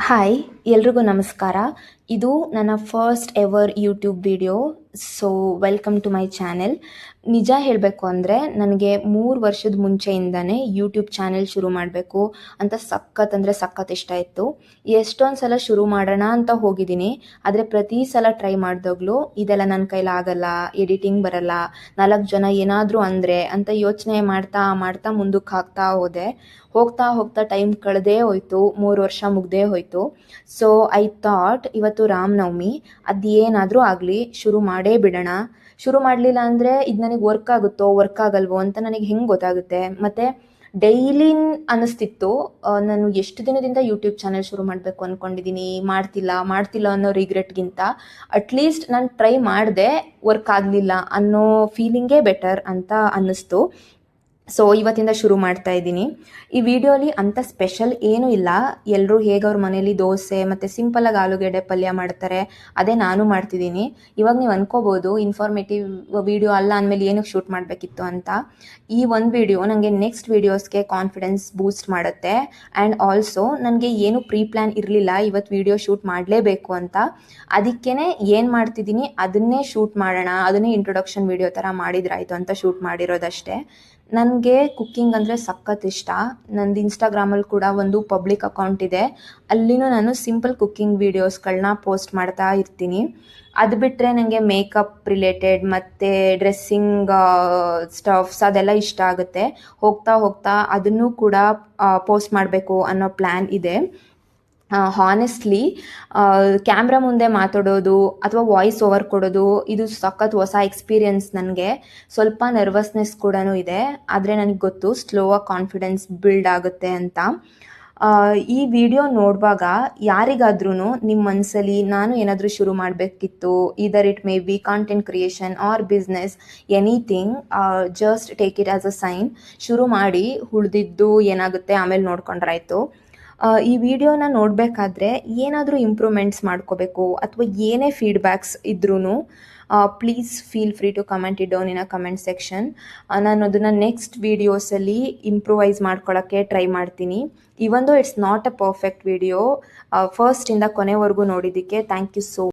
Hi ಎಲ್ರಿಗೂ ನಮಸ್ಕಾರ. ಇದು ನನ್ನ first ever YouTube video. So welcome to my channel. ನಿಜ ಹೇಳಬೇಕು ಅಂದರೆ ನನಗೆ 3 ವರ್ಷದ ಮುಂಚೆಯಿಂದನೇ ಯೂಟ್ಯೂಬ್ ಚಾನೆಲ್ ಶುರು ಮಾಡಬೇಕು ಅಂತ ಸಖತ್ ಇಷ್ಟ ಇತ್ತು. ಎಷ್ಟೊಂದು ಸಲ ಶುರು ಮಾಡೋಣ ಅಂತ ಹೋಗಿದ್ದೀನಿ, ಆದರೆ ಪ್ರತಿ ಸಲ ಟ್ರೈ ಮಾಡಿದಾಗಲೂ ಇದೆಲ್ಲ ನನ್ನ ಕೈಲಾಗಲ್ಲ, ಎಡಿಟಿಂಗ್ ಬರಲ್ಲ, 4 ಜನ ಏನಾದರೂ ಅಂದರೆ ಅಂತ ಯೋಚನೆ ಮಾಡ್ತಾ ಮಾಡ್ತಾ ಮುಂದಕ್ಕೆ ಹೋಗ್ತಾ ಹೋಗ್ತಾ ಟೈಮ್ ಕಳೆದೇ ಹೋಯ್ತು. 3 ವರ್ಷ ಮುಗ್ದೇ ಹೋಯ್ತು. ಸೊ ಐ ಥಾಟ್ ಇವತ್ತು ರಾಮನವಮಿ, ಅದೇನಾದರೂ ಆಗಲಿ ಶುರು ಮಾಡೇ ಬಿಡೋಣ. ಶುರು ಮಾಡಲಿಲ್ಲ ಅಂದರೆ ಇದು ನನಗೆ ವರ್ಕ್ ಆಗುತ್ತೋ ವರ್ಕ್ ಆಗಲ್ವೋ ಅಂತ ನನಗೆ ಹೆಂಗೆ ಗೊತ್ತಾಗುತ್ತೆ. ಮತ್ತು ಡೈಲಿ ಅನ್ನಿಸ್ತಿತ್ತು, ನಾನು ಎಷ್ಟು ದಿನದಿಂದ ಯೂಟ್ಯೂಬ್ ಚಾನೆಲ್ ಶುರು ಮಾಡಬೇಕು ಅಂದ್ಕೊಂಡಿದ್ದೀನಿ, ಮಾಡ್ತಿಲ್ಲ ಅನ್ನೋ ರಿಗ್ರೆಟ್ಗಿಂತ ಅಟ್ಲೀಸ್ಟ್ ನಾನು ಟ್ರೈ ಮಾಡಿದೆ, ವರ್ಕ್ ಆಗಲಿಲ್ಲ ಅನ್ನೋ ಫೀಲಿಂಗೇ ಬೆಟರ್ ಅಂತ ಅನ್ನಿಸ್ತು. ಸೊ ಇವತ್ತಿಂದ ಶುರು ಮಾಡ್ತಾ ಇದ್ದೀನಿ. ಈ ವಿಡಿಯೋಲಿ ಅಂಥ ಸ್ಪೆಷಲ್ ಏನೂ ಇಲ್ಲ. ಎಲ್ಲರೂ ಹೇಗೆ ಅವ್ರ ಮನೇಲಿ ದೋಸೆ ಮತ್ತು ಸಿಂಪಲಾಗಿ ಆಲೂಗೆಡ್ಡೆ ಪಲ್ಯ ಮಾಡ್ತಾರೆ, ಅದೇ ನಾನು ಮಾಡ್ತಿದ್ದೀನಿ. ಇವಾಗ ನೀವು ಅನ್ಕೋಬೋದು ಇನ್ಫಾರ್ಮೇಟಿವ್ ವಿಡಿಯೋ ಅಲ್ಲ ಅಂದಮೇಲೆ ಏನಕ್ಕೆ ಶೂಟ್ ಮಾಡಬೇಕಿತ್ತು ಅಂತ. ಈ ಒಂದು ವಿಡಿಯೋ ನನಗೆ ನೆಕ್ಸ್ಟ್ ವೀಡಿಯೋಸ್ಗೆ ಕಾನ್ಫಿಡೆನ್ಸ್ ಬೂಸ್ಟ್ ಮಾಡುತ್ತೆ. ಆ್ಯಂಡ್ ಆಲ್ಸೋ ನನಗೆ ಏನು ಪ್ರೀ ಪ್ಲ್ಯಾನ್ ಇರಲಿಲ್ಲ ಇವತ್ತು ವಿಡಿಯೋ ಶೂಟ್ ಮಾಡಲೇಬೇಕು ಅಂತ. ಅದಕ್ಕೇ ಏನು ಮಾಡ್ತಿದ್ದೀನಿ ಅದನ್ನೇ ಶೂಟ್ ಮಾಡೋಣ, ಅದನ್ನೇ ಇಂಟ್ರೊಡಕ್ಷನ್ ವಿಡಿಯೋ ಥರ ಮಾಡಿದ್ರಾಯ್ತು ಅಂತ ಶೂಟ್ ಮಾಡಿರೋದಷ್ಟೇ. ನನಗೆ ಕುಕ್ಕಿಂಗ್ ಅಂದರೆ ಸಖತ್ ಇಷ್ಟ. ನಂದು ಇನ್ಸ್ಟಾಗ್ರಾಮಲ್ಲಿ ಕೂಡ ಒಂದು ಪಬ್ಲಿಕ್ ಅಕೌಂಟ್ ಇದೆ, ಅಲ್ಲಿನೂ ನಾನು ಸಿಂಪಲ್ ಕುಕ್ಕಿಂಗ್ ವೀಡಿಯೋಸ್ಗಳನ್ನ ಪೋಸ್ಟ್ ಮಾಡ್ತಾ ಇರ್ತೀನಿ. ಅದು ಬಿಟ್ಟರೆ ನನಗೆ ಮೇಕಪ್ ರಿಲೇಟೆಡ್ ಮತ್ತು ಡ್ರೆಸ್ಸಿಂಗ್ ಸ್ಟಫ್ಸ್ ಅದೆಲ್ಲ ಇಷ್ಟ ಆಗುತ್ತೆ. ಹೋಗ್ತಾ ಅದನ್ನು ಕೂಡ ಪೋಸ್ಟ್ ಮಾಡಬೇಕು ಅನ್ನೋ ಪ್ಲ್ಯಾನ್ ಇದೆ. ಹಾನೆಸ್ಟ್ಲಿ ಕ್ಯಾಮ್ರಾ ಮುಂದೆ ಮಾತಾಡೋದು ಅಥವಾ ವಾಯ್ಸ್ ಓವರ್ ಕೊಡೋದು ಇದು ಸಖತ್ ಹೊಸ ಎಕ್ಸ್ಪೀರಿಯನ್ಸ್. ನನಗೆ ಸ್ವಲ್ಪ ನರ್ವಸ್ನೆಸ್ ಕೂಡ ಇದೆ, ಆದರೆ ನನಗೆ ಗೊತ್ತು ಸ್ಲೋವಾಗಿ ಕಾನ್ಫಿಡೆನ್ಸ್ ಬಿಲ್ಡ್ ಆಗುತ್ತೆ ಅಂತ. ಈ ವಿಡಿಯೋ ನೋಡುವಾಗ ಯಾರಿಗಾದ್ರೂ ನಿಮ್ಮ ಮನಸ್ಸಲ್ಲಿ ನಾನು ಏನಾದರೂ ಶುರು ಮಾಡಬೇಕಿತ್ತು, either it may be content creation or business, anything, just take it as a sign. ಶುರು ಮಾಡಿ, ಉಳಿದಿದ್ದು ಏನಾಗುತ್ತೆ ಆಮೇಲೆ ನೋಡ್ಕೊಂಡ್ರಾಯ್ತು. ಈ ವಿಡಿಯೋನ ನೋಡಬೇಕಾದ್ರೆ ಏನಾದರೂ ಇಂಪ್ರೂವ್ಮೆಂಟ್ಸ್ ಮಾಡ್ಕೋಬೇಕು ಅಥವಾ ಏನೇ ಫೀಡ್ಬ್ಯಾಕ್ಸ್ ಇದ್ರೂ please feel free to comment it down in a comment section. ನಾನು ಅದನ್ನು ನೆಕ್ಸ್ಟ್ ವೀಡಿಯೋಸಲ್ಲಿ ಇಂಪ್ರೂವೈಸ್ ಮಾಡ್ಕೊಳ್ಳೋಕ್ಕೆ ಟ್ರೈ ಮಾಡ್ತೀನಿ. Even though it's not a perfect video, ಫಸ್ಟಿಂದ ಕೊನೆವರೆಗೂ ನೋಡಿದ್ದಕ್ಕೆ ಥ್ಯಾಂಕ್ ಯು ಸೋ